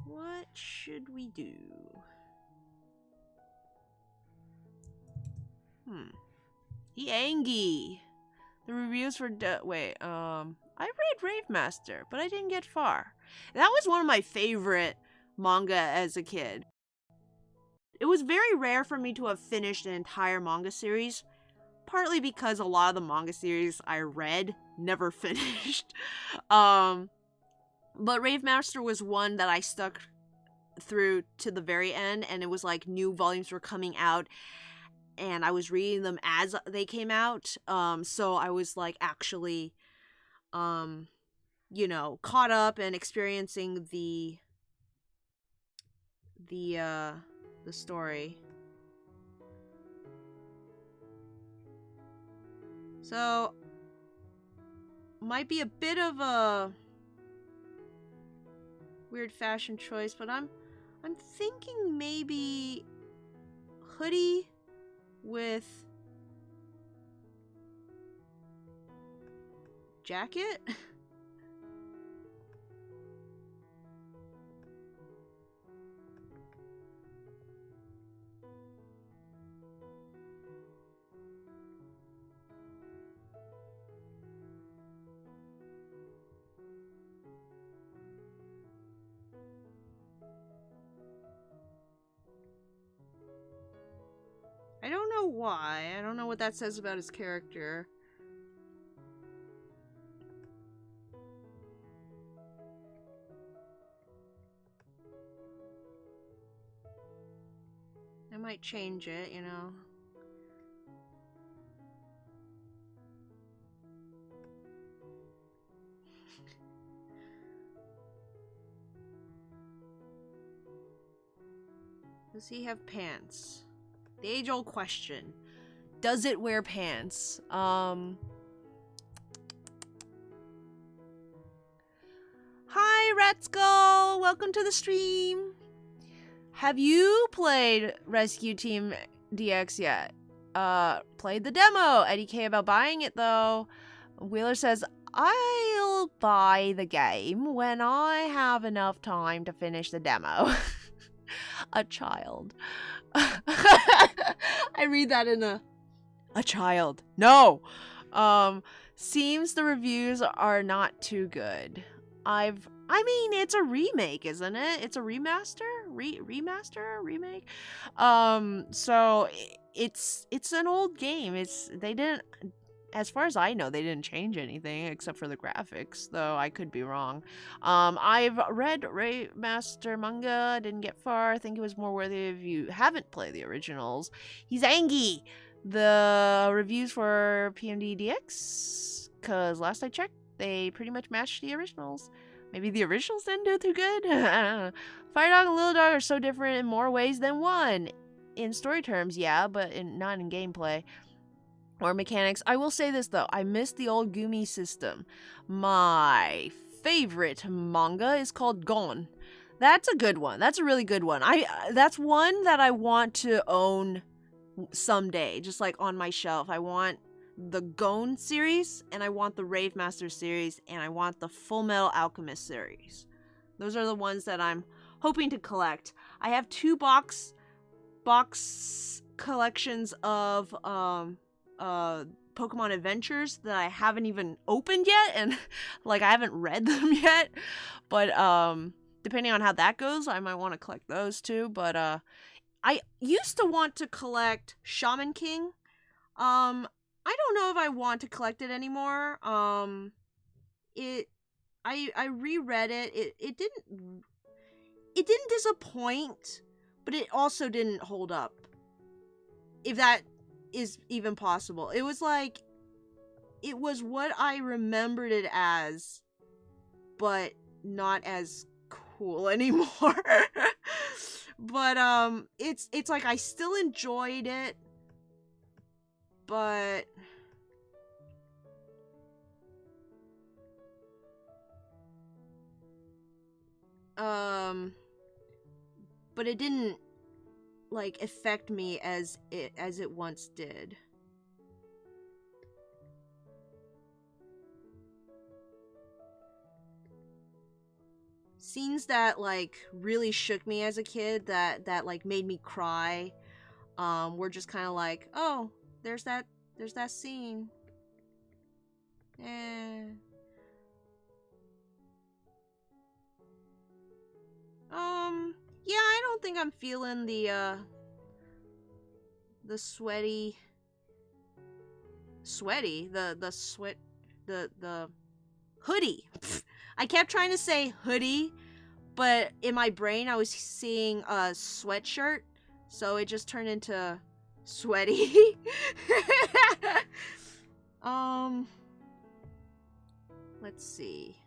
What should we do? Yangi. The reviews for I read Rave Master, but I didn't get far. That was one of my favorite manga as a kid. It was very rare for me to have finished an entire manga series, partly because a lot of the manga series I read never finished. But Rave Master was one that I stuck through to the very end, and it was like new volumes were coming out and I was reading them as they came out. So I was like actually you know, caught up and experiencing the story. So might be a bit of a weird fashion choice, but I'm thinking maybe hoodie with jacket. I don't know why. I don't know what that says about his character. I might change it, you know. Does he have pants? The age-old question. Does it wear pants? Hi, Rat Skull! Welcome to the stream! Have you played Rescue Team DX yet? Played the demo. Eddie K about buying it, though. Wheeler says, I'll buy the game when I have enough time to finish the demo. A child. I read that in a child. No! Seems the reviews are not too good. I mean, it's a remake, isn't it? It's a remaster? Remake? So it's an old game. They didn't, as far as I know, they didn't change anything except for the graphics, though I could be wrong. I've read remaster manga, didn't get far. I think it was more worthy if you haven't played the originals. He's angry. The reviews for PMD DX, because last I checked, they pretty much matched the originals. Maybe the originals didn't do too good? Fire Dog and Little Dog are so different in more ways than one. In story terms, yeah, but not in gameplay or mechanics. I will say this, though. I miss the old Gumi system. My favorite manga is called Gon. That's a good one. That's a really good one. That's one that I want to own someday, just like on my shelf. I want the Gon series, and I want the Rave Master series, and I want the Full Metal Alchemist series. Those are the ones that I'm hoping to collect. I have 2 box collections of Pokemon Adventures that I haven't even opened yet, and like I haven't read them yet. But depending on how that goes, I might want to collect those too. But I used to want to collect Shaman King. I don't know if I want to collect it anymore. I reread it. It didn't disappoint, but it also didn't hold up. If that is even possible. It was like, it was what I remembered it as, but not as cool anymore. But it's like I still enjoyed it, but it didn't like affect me as it once did. Scenes that like really shook me as a kid, that like made me cry, were just kind of like, oh, there's that scene. Yeah, I don't think I'm feeling the sweaty, the hoodie. I kept trying to say hoodie, but in my brain I was seeing a sweatshirt, so it just turned into sweaty. Let's see.